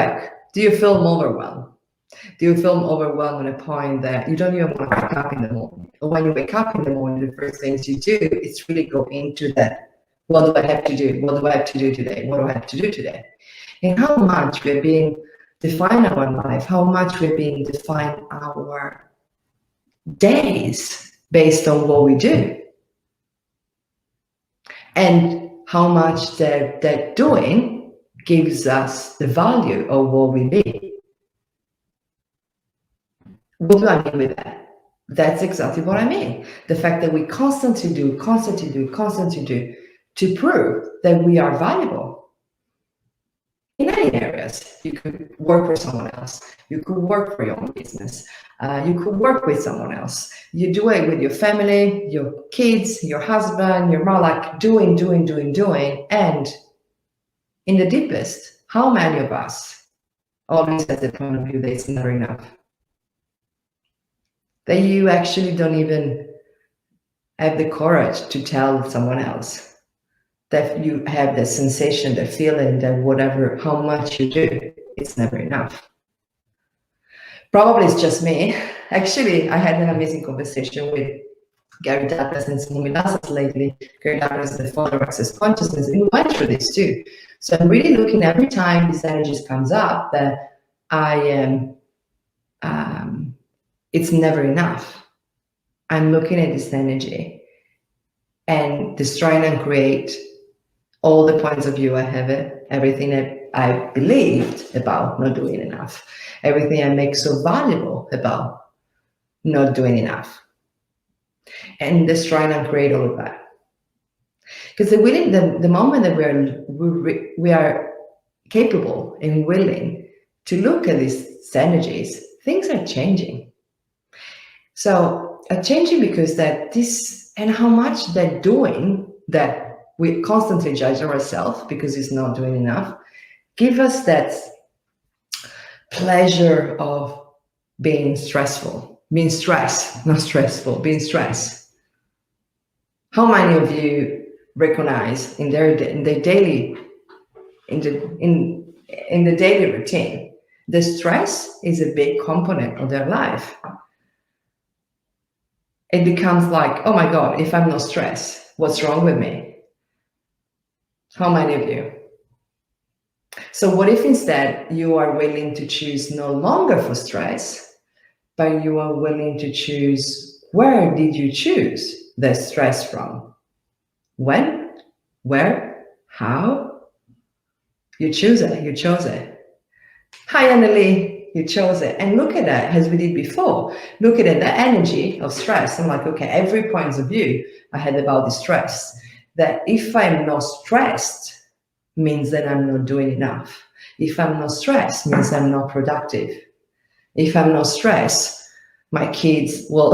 work, do you feel overwhelmed? Do you feel overwhelmed at a point that you don't even want to wake up in the morning? Or when you wake up in the morning, the first things you do is really go into that. What do I have to do? What do I have to do today? What do I have to do today? And how much we're being defined our life, how much we're being defined our days based on what we do. And how much that doing gives us the value of what we be. What do I mean with that? That's exactly what I mean. The fact that we constantly do to prove that we are valuable. In any areas, you could work for someone else. You could work for your own business. You could work with someone else. You do it with your family, your kids, your husband, your mom, like doing. And in the deepest, how many of us always have the point of view that it's never enough? That you actually don't even have the courage to tell someone else, that you have the sensation, the feeling that whatever, how much you do, it's never enough. Probably it's just me. Actually, I had an amazing conversation with Gary Douglas and Simone Milasas lately. Gary Douglas is the founder of Access Consciousness, and we went through this too. So I'm really looking every time this energy comes up that I am, it's never enough. I'm looking at this energy and destroying and create all the points of view I have, everything that I believed about not doing enough, everything I make so valuable about not doing enough, and destroying and create all of that. Because the moment that we are capable and willing to look at these energies, things are changing. So changing because that this, and how much that doing that we constantly judge ourselves because it's not doing enough, give us that pleasure of being stressful, being stressed, not stressful, being stressed. How many of you recognize in the daily routine, the stress is a big component of their life? It becomes like, oh my God, if I'm not stressed, what's wrong with me? How many of you? So what if instead you are willing to choose no longer for stress, but you are willing to choose, where did you choose the stress from? When? Where? How? You choose it, you chose it. Hi, Annalie. You chose it. And look at that, as we did before. Look at it, the energy of stress. I'm like, okay, every point of view I had about the stress, that if I'm not stressed, means that I'm not doing enough. If I'm not stressed, means I'm not productive. If I'm not stressed, my kids will,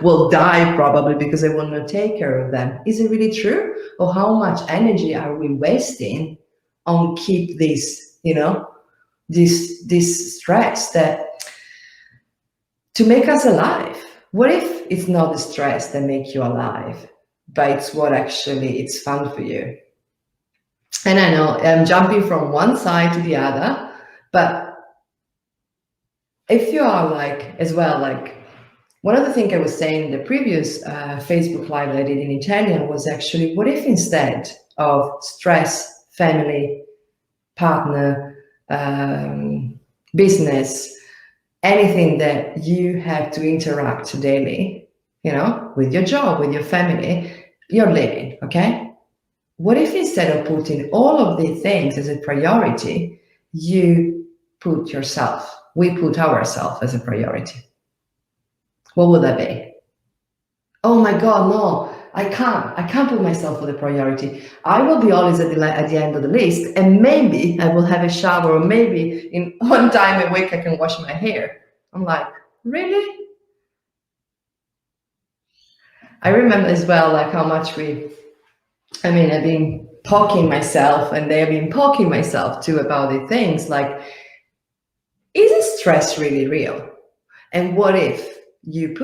will die probably because I will not take care of them. Is it really true? Or how much energy are we wasting on keep this, this stress that to make us alive? What if it's not the stress that makes you alive, but it's what actually it's fun for you? And I know I'm jumping from one side to the other, but if you are like, as well, like one of the things I was saying in the previous Facebook Live that I did in Italian was actually, what if instead of stress, family, partner, business, anything that you have to interact daily, with your job, with your family, you're living, okay? What if instead of putting all of these things as a priority, you put yourself, we put ourselves as a priority? What would that be? Oh my God, no, I can't put myself as a priority. I will be always at the end of the list, and maybe I will have a shower, or maybe in one time a week I can wash my hair. I'm like, really? I remember as well, like how much I've been poking myself, and they have been poking myself too about the things like, is stress really real? And what if you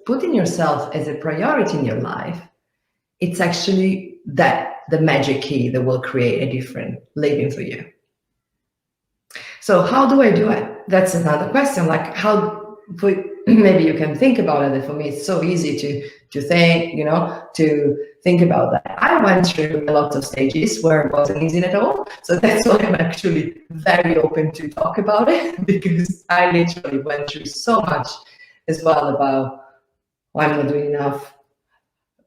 putting yourself as a priority in your life, it's actually the magic key that will create a different living for you. So how do I do it? That's another question. Like how, maybe you can think about it. For me, it's so easy to think, to think about that. I went through a lot of stages where it wasn't easy at all. So that's why I'm actually very open to talk about it, because I literally went through so much as well about, oh, I'm not doing enough.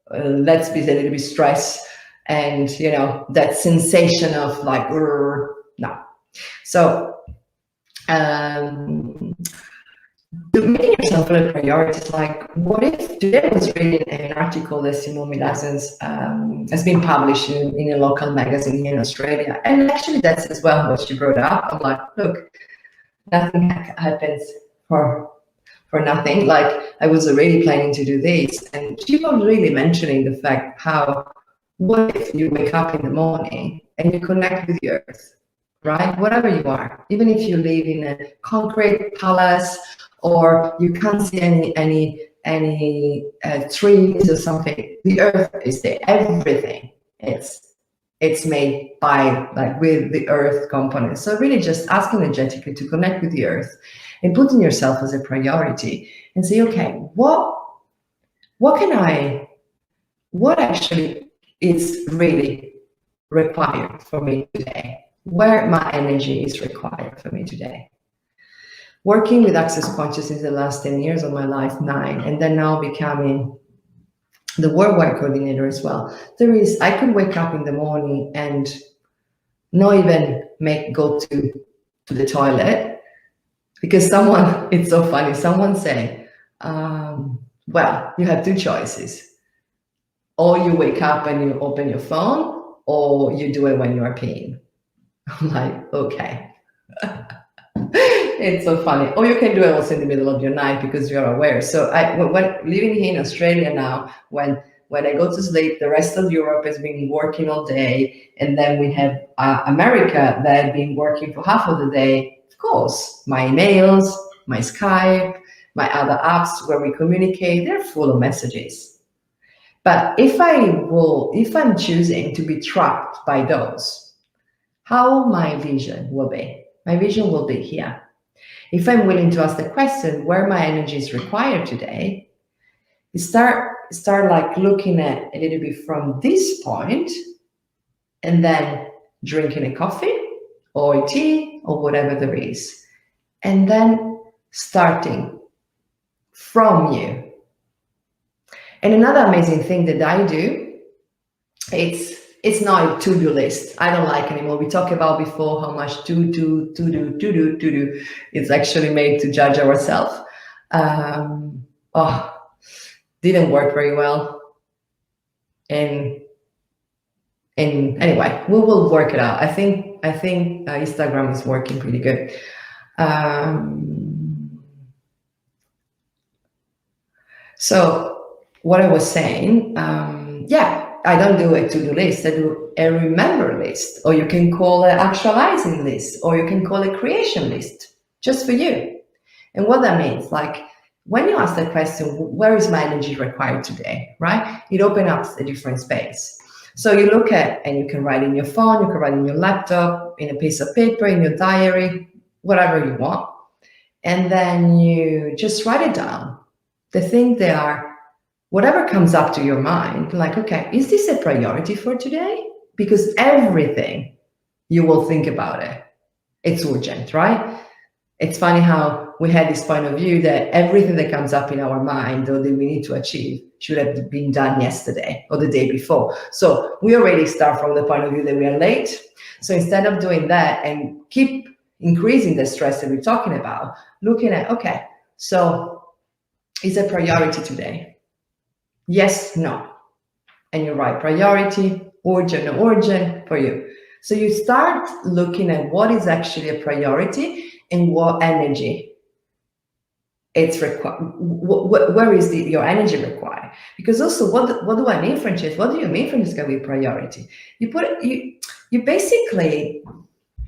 Let's be a little bit stressed, and that sensation of like, no. So making yourself a priority is like, what if today I was reading an article that Simone Milasens has been published in a local magazine here in Australia, and actually that's as well what she brought up. I'm like, look, nothing happens for nothing. Like, I was already planning to do this, and she was really mentioning the fact how, what if you wake up in the morning and you connect with the earth, right? Whatever you are, even if you live in a concrete palace or you can't see any trees or something, the earth is there. Everything it's made by, like, with the earth component. So really just ask energetically to connect with the earth and putting yourself as a priority and say, okay, what actually is really required for me today? Where my energy is required for me today? Working with Access Consciousness the last 10 years of my life, 9, and then now becoming the worldwide coordinator as well. I could wake up in the morning and not even go to the toilet, because someone, it's so funny, someone say, well, you have 2 choices. Or you wake up and you open your phone, or you do it when you are peeing. I'm like, okay. It's so funny. Or you can do it also in the middle of your night because you're aware. So when living here in Australia now, when I go to sleep, the rest of Europe has been working all day, and then we have America that has been working for half of the day. Of course, my emails, my Skype, my other apps where we communicate, they're full of messages. But if I'm choosing to be trapped by those, how my vision will be? My vision will be here. If I'm willing to ask the question, where my energy is required today, you start like looking at a little bit from this point, and then drinking a coffee or a tea or whatever there is, and then starting from you. And another amazing thing that I do, it's not a to-do list. I don't like anymore. We talked about before how much to do it's actually made to judge ourselves. Didn't work very well. And anyway, we will work it out. I think Instagram is working pretty good. So what I was saying, I don't do a to-do list. I do a remember list, or you can call it actualizing list, or you can call it creation list, just for you. And what that means, like, when you ask the question, where is my energy required today, right? It opens up a different space. So you look at, and you can write in your phone, you can write in your laptop, in a piece of paper, in your diary, whatever you want. And then you just write it down. The things they are, whatever comes up to your mind, like, okay, is this a priority for today? Because everything you will think about it, it's urgent, right? It's funny how we had this point of view that everything that comes up in our mind or that we need to achieve should have been done yesterday or the day before. So we already start from the point of view that we are late. So instead of doing that and keep increasing the stress that we're talking about, looking at, okay, so is a priority today? Yes, no. And you write priority, urgent, or urgent for you. So you start looking at what is actually a priority and what energy it's required. Where is your energy required? Because also, what do I mean, Francesca? What do you mean, Francesca, with priority? You basically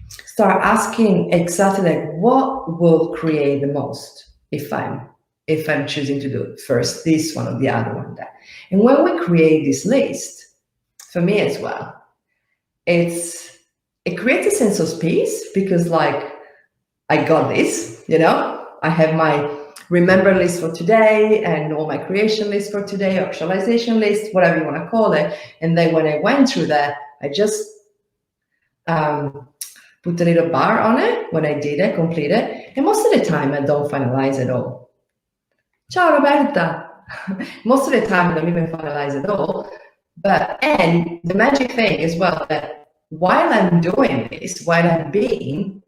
start asking exactly like, what will create the most if I'm choosing to do first this one or the other one, that. And when we create this list, for me as well, it creates a sense of peace, because like I got this, I have my remember list for today and all my creation list for today, actualization list, whatever you want to call it. And then when I went through that, I just put a little bar on it when I did it, complete it. And most of the time I don't finalize at all. Ciao Roberta. Most of the time I don't even finalize at all. And the magic thing as well, that while I'm doing this, while I'm being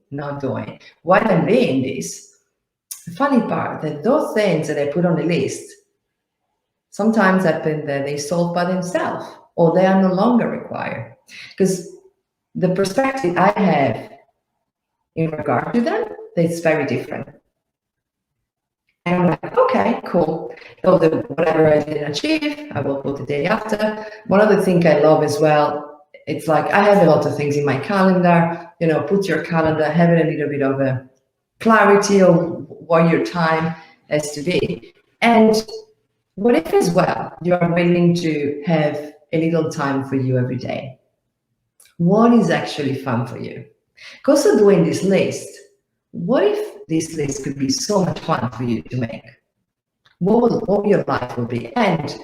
this, the funny part that those things that I put on the list sometimes happen that they solve by themselves or they are no longer required. Because the perspective I have in regard to them, it's very different. And I'm like, okay, cool. So whatever I didn't achieve, I will put the day after. One other thing I love as well, it's like I have a lot of things in my calendar. Put your calendar, have a little bit of a clarity of what your time has to be. And what if as well you are willing to have a little time for you every day? What is actually fun for you? Because of doing this list, what if this list could be so much fun for you to make? What your life will be? And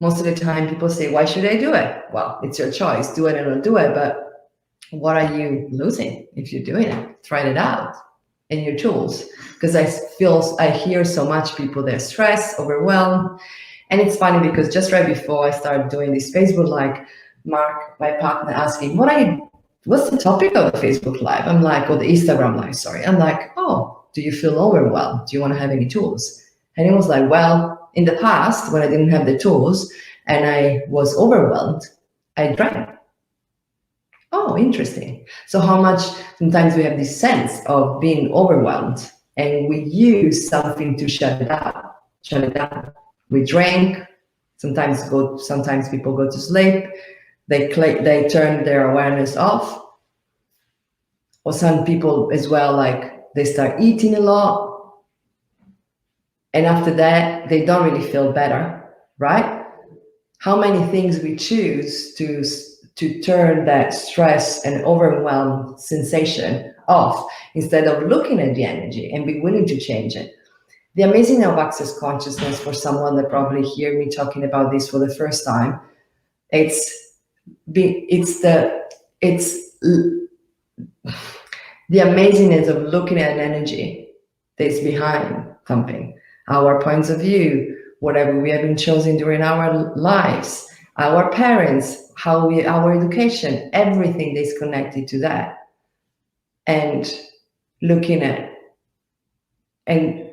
most of the time people say, why should I do it? Well, it's your choice, do it or not do it, but what are you losing if you're doing it? Try it out in your tools. Because I hear so much people, they're stressed, overwhelmed. And it's funny because just right before I started doing this Facebook Live, Mark, my partner, asked me, what's the topic of the Facebook Live? I'm like, or the Instagram Live, sorry. I'm like, oh, do you feel overwhelmed? Do you want to have any tools? And he was like, well, in the past, when I didn't have the tools and I was overwhelmed, I drank. Oh, interesting. So how much sometimes we have this sense of being overwhelmed and we use something to shut it down. We drink, sometimes people go to sleep, they turn their awareness off. Or some people as well, like they start eating a lot. And after that, they don't really feel better, right? How many things we choose to turn that stress and overwhelm sensation off instead of looking at the energy and be willing to change it. The amazing of access consciousness, for someone that probably hear me talking about this for the first time, it's the amazingness of looking at an energy that's behind something, our points of view, whatever we have been chosen during our lives, our parents, our education, everything that's connected to that, and looking at and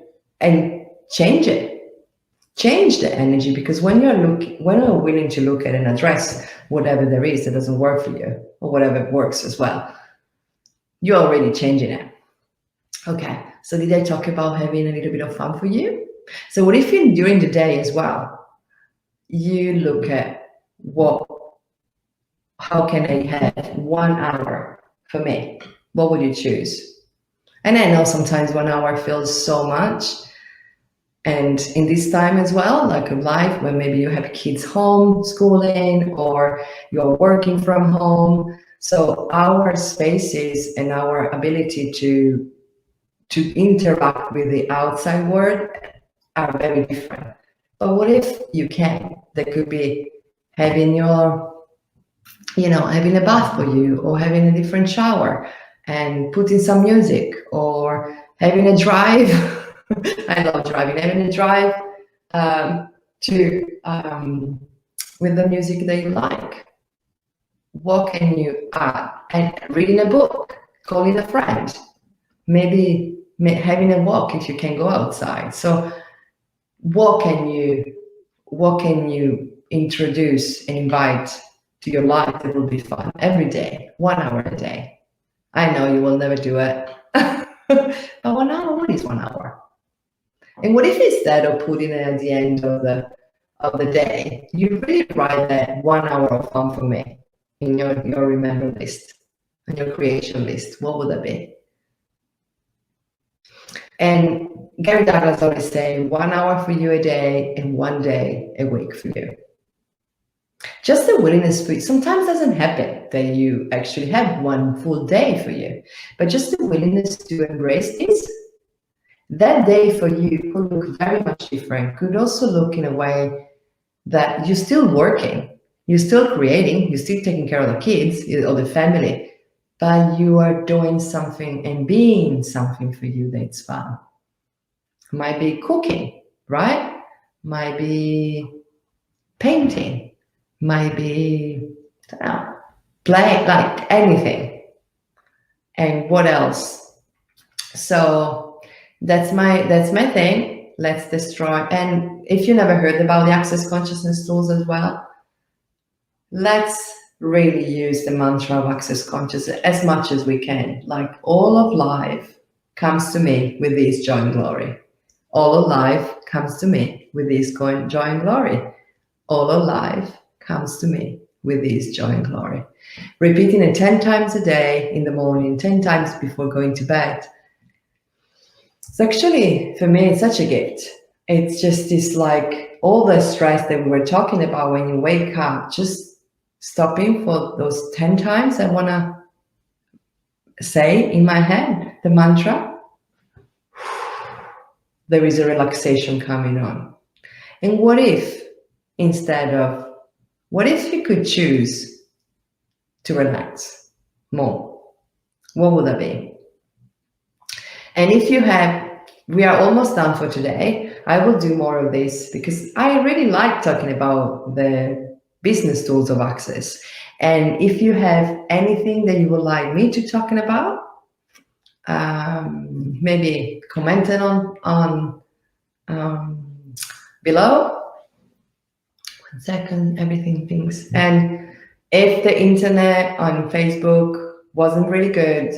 change the energy. Because when you're willing to look at and address whatever there is that doesn't work for you, or whatever works as well, you're already changing it. Okay, so did I talk about having a little bit of fun for you? So what if during the day as well, you look at how can I have 1 hour for me? What would you choose? And I know sometimes 1 hour feels so much. And in this time as well, like in life, when maybe you have kids home schooling or you're working from home. So our spaces and our ability to interact with the outside world are very different. But what if you can? That could be having having a bath for you, or having a different shower and putting some music, or having a drive. I love driving. Having a drive with the music that you like. What can you add? And reading a book, calling a friend, maybe having a walk if you can go outside. So what can you introduce and invite to your life that will be fun every day, 1 hour a day? I know you will never do it, but 1 hour, what is 1 hour? And what if instead of putting it at the end of the day, you really write that 1 hour of fun for me in your remember list, and your creation list? What would that be? And Gary Douglas always say 1 hour for you a day and 1 day a week for you. Just the willingness for you. Sometimes it doesn't happen that you actually have one full day for you, but just the willingness to embrace this. That day for you could look very much different, could also look in a way that you're still working, you're still creating, you're still taking care of the kids or the family, but you are doing something and being something for you that's fun. Might be cooking, right? Might be painting, might be, I don't know, play, like anything. And what else? So that's my thing. Let's destroy. And if you never heard about the access consciousness tools as well, let's really use the mantra of access consciousness as much as we can. Like, all of life comes to me with this joy and glory. All of life comes to me with this joy and glory. All of life comes to me with this joy and glory. Repeating it 10 times a day in the morning, 10 times before going to bed. It's actually, for me, it's such a gift. It's just this, like, all the stress that we were talking about when you wake up, just stopping for those 10 times. I want to say in my head the mantra. There is a relaxation coming on. And what if, what if you could choose to relax more? What would that be? And if you have, we are almost done for today. I will do more of this because I really like talking about the business tools of access. And if you have anything that you would like me to talking about, maybe comment it on below. 1 second, everything thinks. And if the internet on Facebook wasn't really good,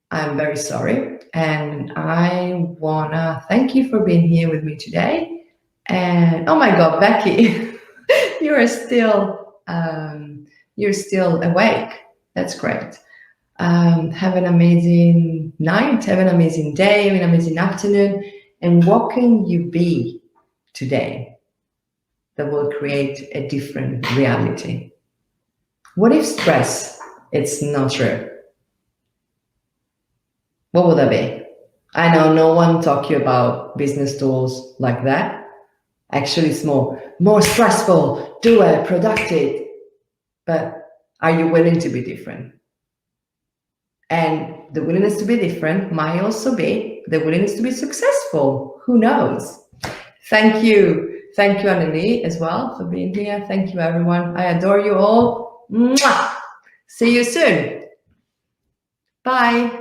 I'm very sorry. And I wanna thank you for being here with me today. And oh my God, Becky, you're still awake. That's great. Have an amazing night, have an amazing day, have an amazing afternoon. And what can you be today that will create a different reality? What if stress, it's not true? What would that be? I know no one talk you about business tools like that. Actually, it's more stressful, do it, productive. But are you willing to be different? And the willingness to be different might also be the willingness to be successful. Who knows? Thank you. Thank you, Annelie, as well, for being here. Thank you, everyone. I adore you all. Mwah! See you soon. Bye.